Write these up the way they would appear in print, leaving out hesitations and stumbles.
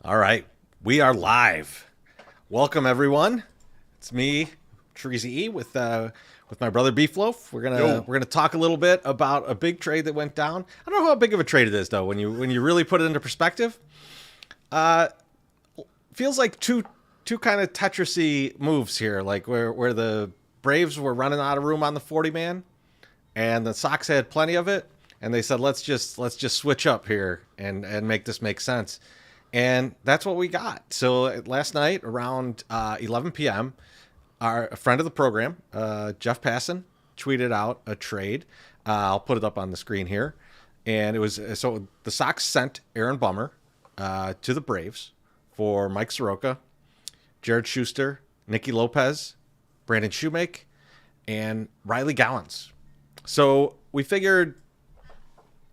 All right, we are live. Welcome everyone. It's me, Treasy E, with my brother Beefloaf. We're gonna talk a little bit about a big trade that went down. I don't know how big of a trade it is though. When you really put it into perspective, feels like two kind of Tetris-y moves here, like where the Braves were running out of room on the 40 man, and the Sox had plenty of it, and they said let's just switch up here and make this make sense. And that's what we got. So last night around 11 p.m., a friend of the program, Jeff Passon, tweeted out a trade. I'll put it up on the screen here. And it was so the Sox sent Aaron Bummer to the Braves for Mike Soroka, Jared Shuster, Nicky Lopez, Braden Shewmake, and Riley Gowens. So we figured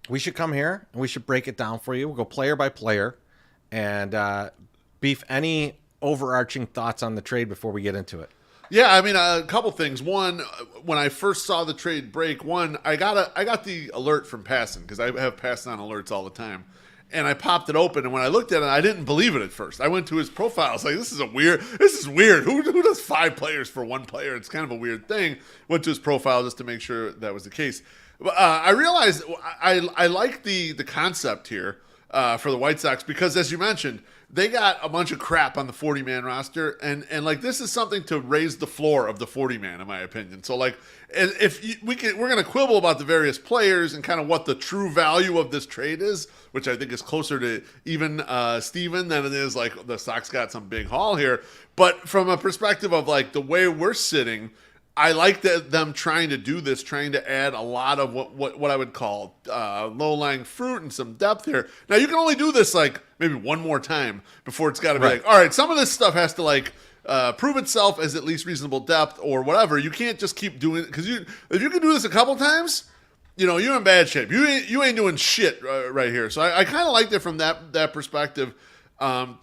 we should come here and we should break it down for you. We'll go player by player. And Beef, any overarching thoughts on the trade before we get into it? Yeah, I mean, a couple things. One, when I first saw the trade break, I got the alert from Passon because I have Passon on alerts all the time, and I popped it open. And when I looked at it, I didn't believe it at first. I went to his profile. I was like, "This is weird. Who does 5 players for 1 player? It's kind of a weird thing." Went to his profile just to make sure that was the case. I realized I like the concept here. For the White Sox, because as you mentioned, they got a bunch of crap on the 40-man roster, and like this is something to raise the floor of the 40-man, in my opinion. So like, we're going to quibble about the various players and kind of what the true value of this trade is, which I think is closer to even Steven than it is like the Sox got some big haul here. But from a perspective of like the way we're sitting, I like them trying to do this, trying to add a lot of what I would call low-lying fruit and some depth here. Now, you can only do this like maybe one more time before it's got to be like, all right, some of this stuff has to like prove itself as at least reasonable depth or whatever. You can't just keep doing it because if you can do this a couple times, you're in bad shape. You ain't doing shit right here. So I kind of liked it from that perspective. I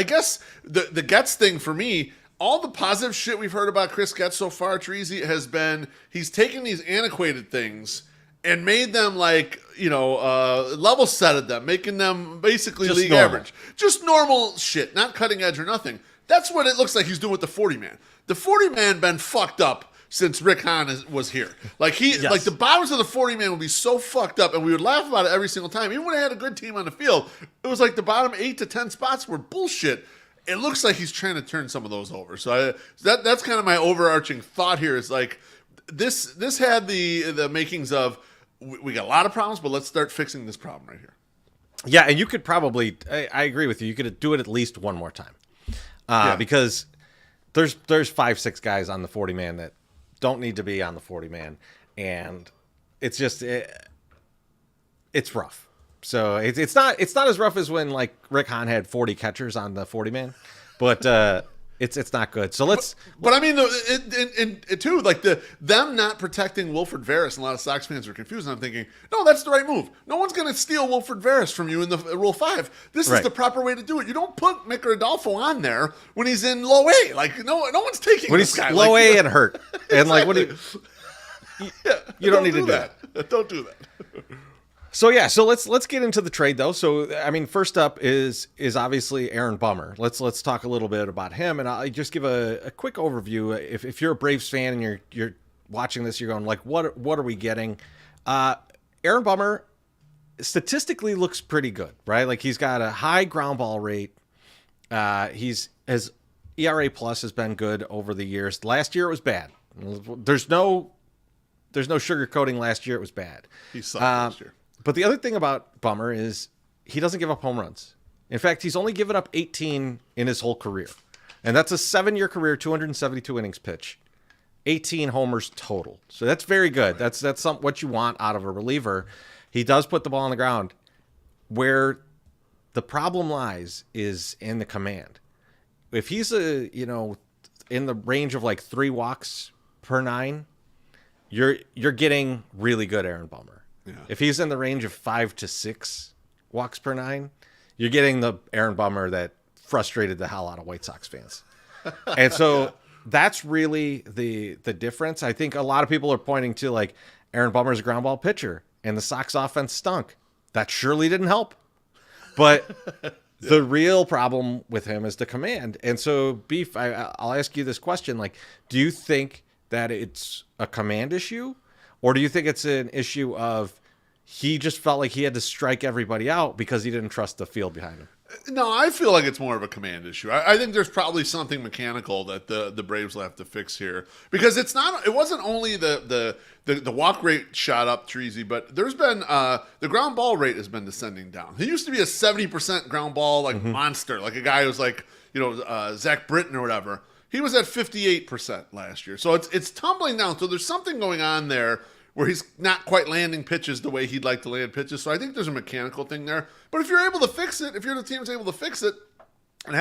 guess the Getz thing for me. All the positive shit we've heard about Chris Getz so far, Treasy, has been he's taken these antiquated things and made them like, level setted them, making them basically just league normal. Average. Just normal shit, not cutting edge or nothing. That's what it looks like he's doing with the 40-man. The 40-man been fucked up since Rick Hahn was here. Like like the bottoms of the 40-man would be so fucked up, and we would laugh about it every single time. Even when they had a good team on the field, it was like the bottom 8 to 10 spots were bullshit. It looks like he's trying to turn some of those over. So that's kind of my overarching thought here is like this had the makings of we got a lot of problems, but let's start fixing this problem right here. Yeah, and you could probably I agree with you. You could do it at least one more time. Because there's 5-6 guys on the 40-man that don't need to be on the 40-man, and it's just it's rough. So it's not as rough as when like Rick Hahn had 40 catchers on the 40-man, but it's not good. So but I mean, it too, like them not protecting Wilfred Veras, and a lot of Sox fans are confused. And I'm thinking, no, that's the right move. No one's going to steal Wilfred Veras from you in the Rule 5. This is the proper way to do it. You don't put Mick Rodolfo on there when he's in low A. Like no one's taking when this he's guy low A and hurt, and like what do you don't need to do that. Don't do that. So let's get into the trade though. So I mean, first up is obviously Aaron Bummer. Let's talk a little bit about him, and I'll just give a quick overview. If you're a Braves fan and you're watching this, you're going like, what are we getting? Aaron Bummer statistically looks pretty good, right? Like he's got a high ground ball rate. His ERA plus has been good over the years. Last year it was bad. There's no sugarcoating. Last year it was bad. He sucked last year. But the other thing about Bummer is he doesn't give up home runs. In fact, he's only given up 18 in his whole career. And that's a 7-year career, 272 innings pitch, 18 homers total. So that's very good. That's what you want out of a reliever. He does put the ball on the ground. Where the problem lies is in the command. If he's in the range of like 3 walks per 9, you're getting really good Aaron Bummer. Yeah. If he's in the range of 5 to 6 walks per 9, you're getting the Aaron Bummer that frustrated the hell out of White Sox fans. And so that's really the difference. I think a lot of people are pointing to like Aaron Bummer's a ground ball pitcher and the Sox offense stunk. That surely didn't help. But The real problem with him is the command. And so, Beef, I'll ask you this question. Like, do you think that it's a command issue? Or do you think it's an issue of he just felt like he had to strike everybody out because he didn't trust the field behind him? No, I feel like it's more of a command issue. I think there's probably something mechanical that the Braves will have to fix here, because it's not. It wasn't only the walk rate shot up, Treasy, but there's been the ground ball rate has been descending down. He used to be a 70% ground ball monster, like a guy who's like Zach Britton or whatever. He was at 58% last year, so it's tumbling down. So there's something going on there where he's not quite landing pitches the way he'd like to land pitches. So I think there's a mechanical thing there. But if you're able to fix it, if you're the team's able to fix it, and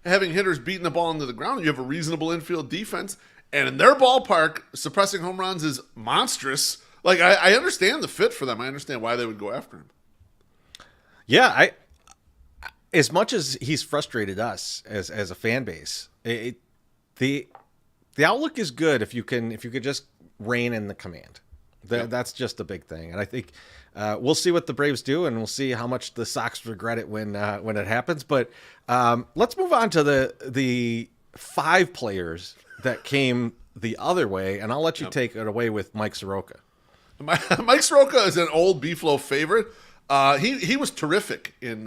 having hitters beating the ball into the ground, you have a reasonable infield defense. And in their ballpark, suppressing home runs is monstrous. Like, I understand the fit for them. I understand why they would go after him. Yeah, as much as he's frustrated us as a fan base, the outlook is good if you could just rein in the command. That's just a big thing, and I think we'll see what the Braves do, and we'll see how much the Sox regret it when it happens. But let's move on to the 5 players that came the other way, and I'll let you take it away with Mike Soroka. Mike Soroka is an old B-Flow favorite. He was terrific in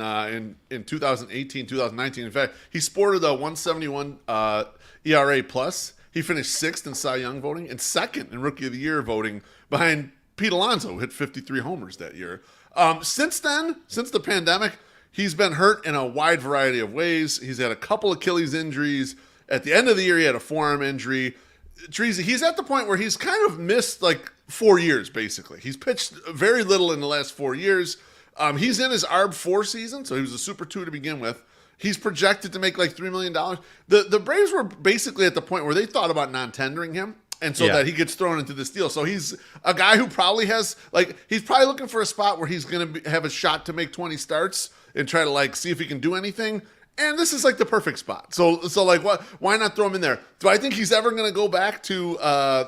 2018, 2019. In fact, he sported a 171 ERA plus. He finished 6th in Cy Young voting and 2nd in Rookie of the Year voting behind Pete Alonso, who hit 53 homers that year. Since then, since the pandemic, he's been hurt in a wide variety of ways. He's had a couple Achilles injuries. At the end of the year, he had a forearm injury. Treasy, he's at the point where he's kind of missed like 4 years, basically. He's pitched very little in the last 4 years. He's in his ARB 4 season, so he was a Super 2 to begin with. He's projected to make like $3 million. The Braves were basically at the point where they thought about non-tendering him, and so that he gets thrown into this deal. So he's a guy who probably has, like, he's probably looking for a spot where he's going to have a shot to make 20 starts and try to, like, see if he can do anything. And this is, like, the perfect spot. So like, why not throw him in there? Do I think he's ever going to go back to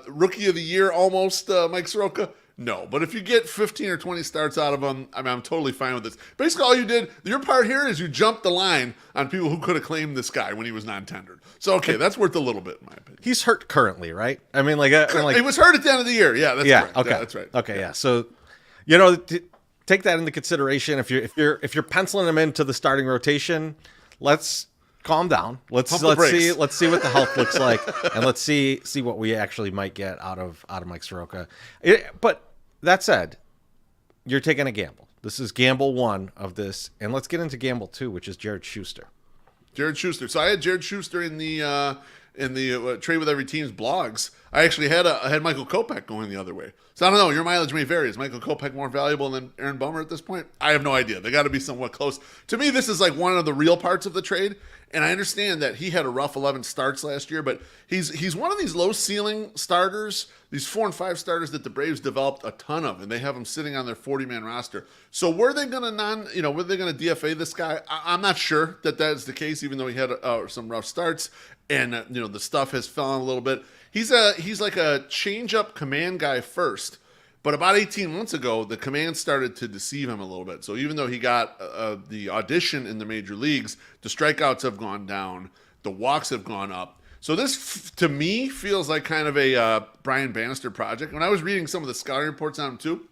Rookie of the Year almost, Mike Soroka? No, but if you get 15 or 20 starts out of him, I'm totally fine with this. Basically, all you did, your part here is you jumped the line on people who could have claimed this guy when he was non-tendered. So, okay, that's worth a little bit, in my opinion. He's hurt currently, right? I mean, like he was hurt at the end of the year. Yeah, that's correct. Okay, yeah, that's right. Okay, yeah. So, take that into consideration. If you're penciling him into the starting rotation, let's calm down. Let's see what the health looks like, and let's see what we actually might get out of Mike Soroka. But that said, you're taking a gamble. This is gamble 1 of this, and let's get into gamble 2, which is Jared Shuster. Jared Shuster. So I had Jared Shuster in the Trade with Every Team's blogs. I actually had Michael Kopech going the other way. So I don't know. Your mileage may vary. Is Michael Kopech more valuable than Aaron Bummer at this point? I have no idea. They got to be somewhat close. To me, this is like one of the real parts of the trade. And I understand that he had a rough 11 starts last year, but he's one of these low ceiling starters, these 4 and 5 starters that the Braves developed a ton of, and they have him sitting on their 40-man roster. So were they going to DFA this guy? I'm not sure that is the case, even though he had some rough starts, and the stuff has fallen a little bit. He's like a change-up command guy first. But about 18 months ago, the command started to deceive him a little bit. So even though he got the audition in the major leagues, the strikeouts have gone down, the walks have gone up. So this, to me, feels like kind of a Brian Bannister project. When I was reading some of the scouting reports on him too,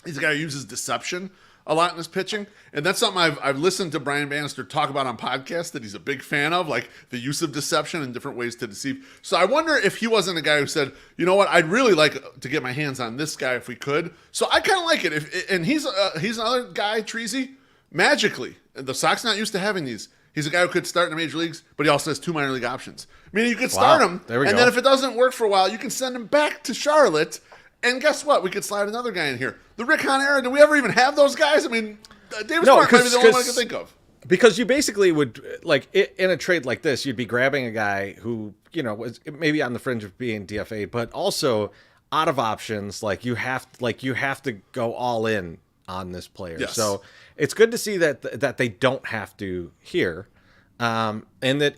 he's a guy who uses deception a lot in his pitching. And that's something I've listened to Brian Bannister talk about on podcasts that he's a big fan of, like the use of deception and different ways to deceive. So I wonder if he wasn't a guy who said, you know what, I'd really like to get my hands on this guy if we could. So I kind of like it. And he's another guy, Treasy, magically. The Sox not used to having these. He's a guy who could start in the major leagues, but he also has 2 minor league options. Meaning you could start him, and then if it doesn't work for a while, you can send him back to Charlotte. And guess what? We could slide another guy in here. The Rick Hahn era, do we ever even have those guys? I mean, David Spark might be the only one I can think of. Because you basically would, like, in a trade like this, you'd be grabbing a guy who, was maybe on the fringe of being DFA, but also out of options. Like, you have to go all in on this player. Yes. So it's good to see that they don't have to here, and that,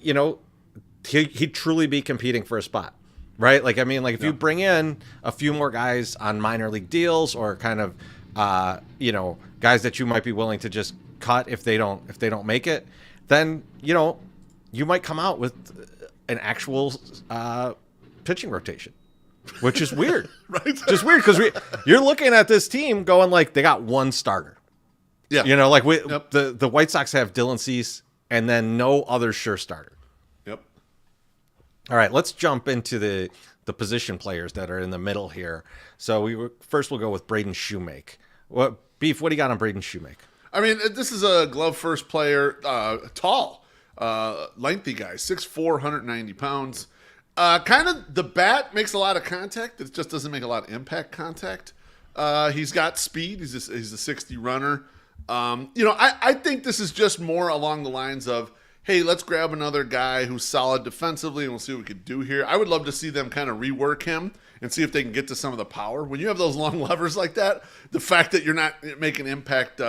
he'd truly be competing for a spot. Right? Like, I mean, like if you bring in a few more guys on minor league deals or kind of guys that you might be willing to just cut if they don't make it, then you might come out with an actual pitching rotation, which is weird. Right? Just weird because you're looking at this team going like they got one starter. Yeah. Like Yep. the White Sox have Dylan Cease and then no other sure starter. Yep. All right, let's jump into the position players that are in the middle here. So we'll go with Braden Shewmake. Beef, what do you got on Braden Shewmake? I mean, this is a glove first player, tall, lengthy guy, 6'4", 190 pounds. Kind of the bat makes a lot of contact. It just doesn't make a lot of impact contact. He's got speed. He's a 60 runner. I think this is just more along the lines of, hey, let's grab another guy who's solid defensively and we'll see what we can do here. I would love to see them kind of rework him and see if they can get to some of the power. When you have those long levers like that, the fact that you're not making impact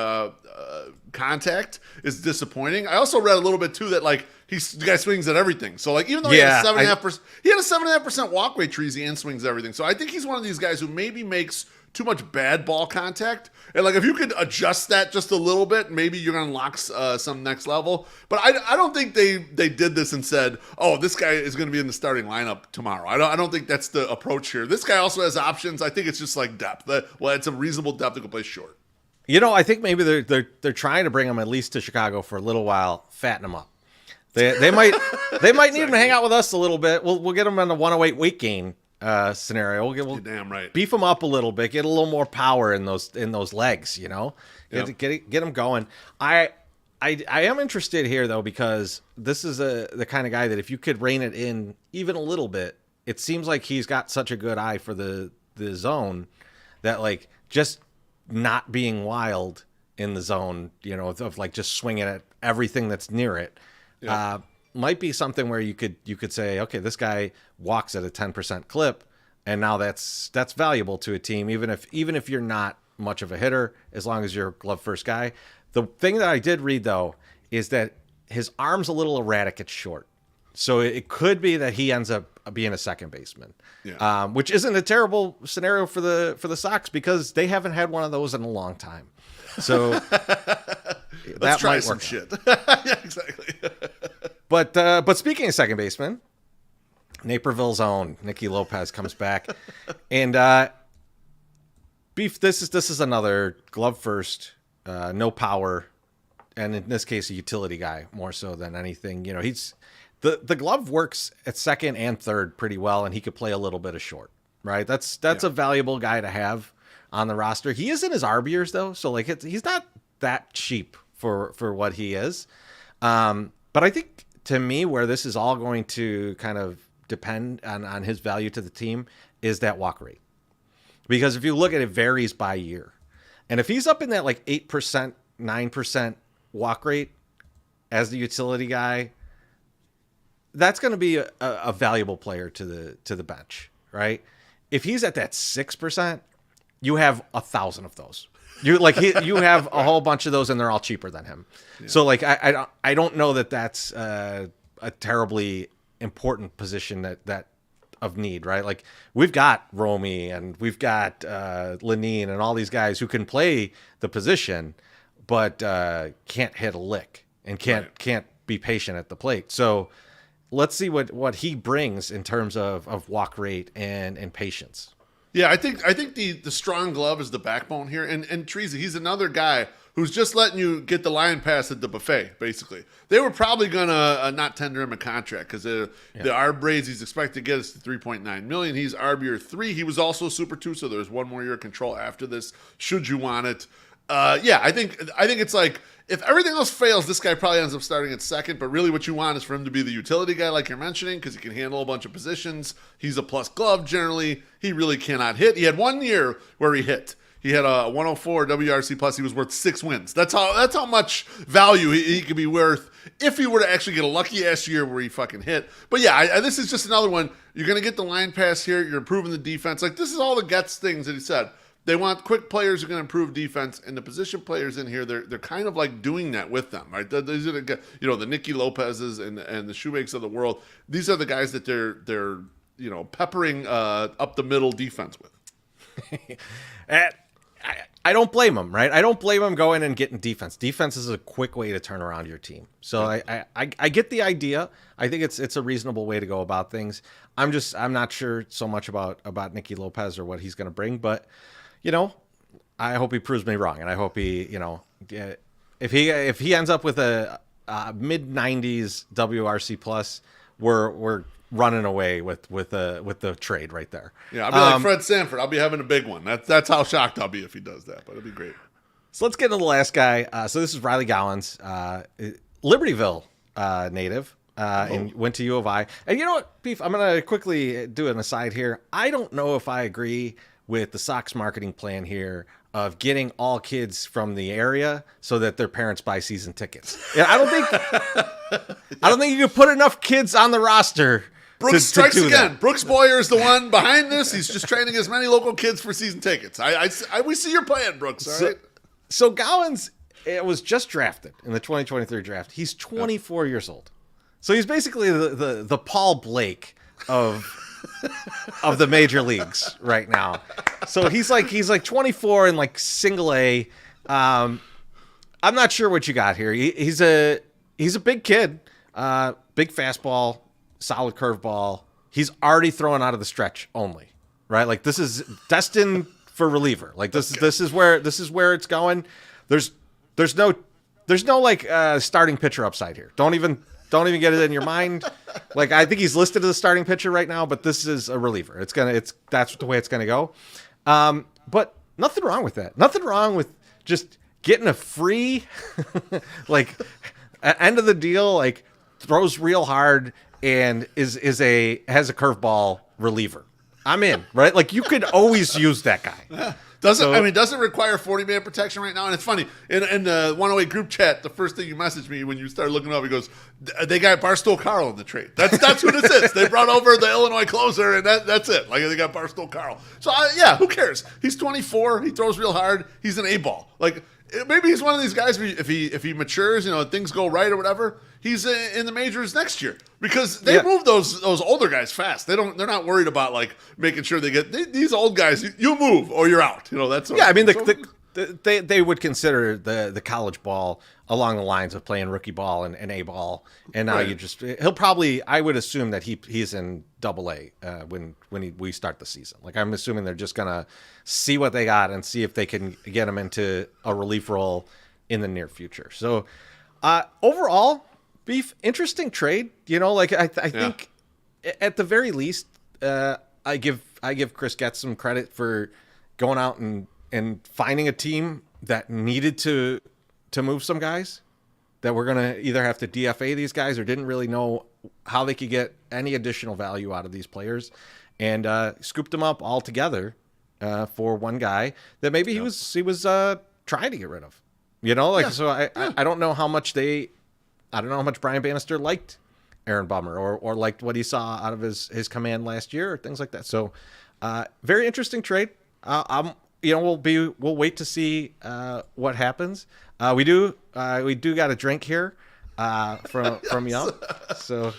contact is disappointing. I also read a little bit too that like the guy swings at everything. So like even though he had a 7.5% walk rate trees and swings at everything. So I think he's one of these guys who maybe makes too much bad ball contact. And like if you could adjust that just a little bit, maybe you're gonna unlock some next level. But I don't think they did this and said, oh, this guy is gonna be in the starting lineup tomorrow. I don't think that's the approach here. This guy also has options. I think it's just like depth. Well, it's a reasonable depth to go play short. I think maybe they're trying to bring him at least to Chicago for a little while, fatten him up. They might need him to hang out with us a little bit. We'll get him on the 108 weight gain scenario. We'll damn right. Beef him up a little bit, get a little more power in those legs. Yep. Get him going. I am interested here though because this is the kind of guy that if you could rein it in even a little bit, it seems like he's got such a good eye for the zone that like just not being wild in the zone, of like just swinging at everything that's near it. Yeah. Might be something where you could say, okay, this guy walks at a 10% clip, and now that's valuable to a team, even if you're not much of a hitter, as long as you're a glove first guy. The thing that I did read though is that his arm's a little erratic at short, so it could be that he ends up being a second baseman, which isn't a terrible scenario for the Sox because they haven't had one of those in a long time. So Let's try some shit. Yeah, exactly. But speaking of second baseman, Naperville's own Nicky Lopez comes back, and Beef. This is another glove first, no power, and in this case a utility guy more so than anything. He's the glove works at second and third pretty well, and he could play a little bit of short. Right, that's a valuable guy to have on the roster. He is in his arb years though, so like he's not that cheap for what he is. But I think to me where this is all going to kind of depend on his value to the team is that walk rate. Because if you look at it, varies by year. And if he's up in that like 8%, 9% walk rate as the utility guy, that's going to be a valuable player to the bench, right? If he's at that 6%, you have 1,000 of those. You have a whole bunch of those, and they're all cheaper than him. Yeah. So like I don't know that that's a terribly important position that of need, right? Like we've got Romy and we've got Lenine and all these guys who can play the position, but can't hit a lick and can't be patient at the plate. So let's see what he brings in terms of walk rate and patience. Yeah, I think the strong glove is the backbone here, and Treasy, he's another guy who's just letting you get the line pass at the buffet. Basically, they were probably gonna not tender him a contract because the ARB raise he's expected to get is to $3.9 million. He's ARB year 3. He was also Super 2, so there's one more year of control after this. Should you want it? I think it's like if everything else fails, this guy probably ends up starting at second. But really, what you want is for him to be the utility guy, like you're mentioning, because he can handle a bunch of positions. He's a plus glove generally. He really cannot hit. He had 1 year where he hit. He had a 104 WRC plus. He was worth 6 wins. That's how much value he could be worth if he were to actually get a lucky ass year where he fucking hit. But yeah, this is just another one. You're gonna get the line pass here. You're improving the defense. Like this is all the Gets things that he said. They want quick players who can improve defense, and the position players in here, they're kind of like doing that with them, right? These are the Nicky Lopez's and the Shewmakes of the world. These are the guys that they're peppering up the middle defense with. I don't blame him, right? I don't blame him going and getting defense. Defense is a quick way to turn around your team. So I get the idea. I think it's a reasonable way to go about things. I'm not sure so much about Nicky Lopez or what he's going to bring, but I hope he proves me wrong, and I hope he, if he ends up with a mid 90s WRC plus, we're running away with the trade right there. Yeah, I'll be like Fred Sanford. I'll be having a big one. That's how shocked I'll be if he does that. But it'll be great. So let's get into the last guy. So this is Riley Gowens, Libertyville native, and went to U of I. And you know what, Beef? I'm gonna quickly do an aside here. I don't know if I agree with the Sox marketing plan here of getting all kids from the area so that their parents buy season tickets. Yeah, I don't think you can put enough kids on the roster. Brooks strikes again. That. Brooks Boyer is the one behind this. He's just training as many local kids for season tickets. We see your plan, Brooks. All right. So Gowens was just drafted in the 2023 draft. He's 24 years old. So he's basically the Paul Blake of the major leagues right now. So he's like 24 and like single A. I'm not sure what you got here. He's a big kid, big fastball, solid curveball. He's already throwing out of the stretch only, right? Like this is destined for reliever. Like this is where it's going. There's no like starting pitcher upside here. Don't even get it in your mind. Like I think he's listed as a starting pitcher right now, but this is a reliever. That's the way it's gonna go. But nothing wrong with that. Nothing wrong with just getting a free like end of the deal. Like throws real hard and has a curveball reliever. I'm in, right? Like you could always use that guy. Yeah. Doesn't require 40-man protection right now. And it's funny, in the 108 group chat, the first thing you messaged me when you started looking up, he goes, they got Barstool Carl in the trade. That's who this is. They brought over the Illinois closer, and that's it. Like they got Barstool Carl. So who cares? He's 24. He throws real hard. He's an A-ball. Like maybe he's one of these guys. If he matures, things go right or whatever, he's in the majors next year because they move those older guys fast. They're not worried about like making sure they get these old guys. You move or you're out. That's I mean they would consider the college ball along the lines of playing rookie ball and A ball, and now he'll probably, I would assume that he's in Double A when we start the season. Like I'm assuming they're just gonna see what they got and see if they can get him into a relief role in the near future. So overall, Beef, interesting trade. I think at the very least, I give Chris Getz some credit for going out and finding a team that needed to move some guys that were going to either have to DFA these guys or didn't really know how they could get any additional value out of these players, and scooped them up all together for one guy that maybe he was trying to get rid of. So I don't know how much Brian Bannister liked Aaron Bummer or liked what he saw out of his command last year or things like that. So very interesting trade. We'll wait to see what happens. We do got a drink here from Yum. So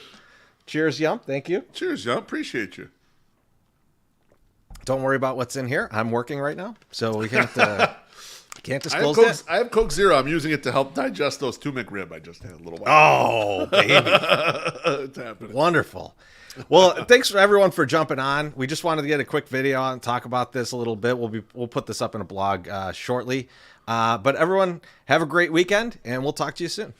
cheers, Yum. Thank you. Cheers, Yum. Appreciate you. Don't worry about what's in here. I'm working right now, so we can't disclose that. I have Coke Zero. I'm using it to help digest those 2 McRib I just had a little while. Oh, baby. It's happening. Wonderful. Well, thanks for everyone for jumping on. We just wanted to get a quick video on and talk about this a little bit. We'll put this up in a blog shortly. But everyone, have a great weekend, and we'll talk to you soon.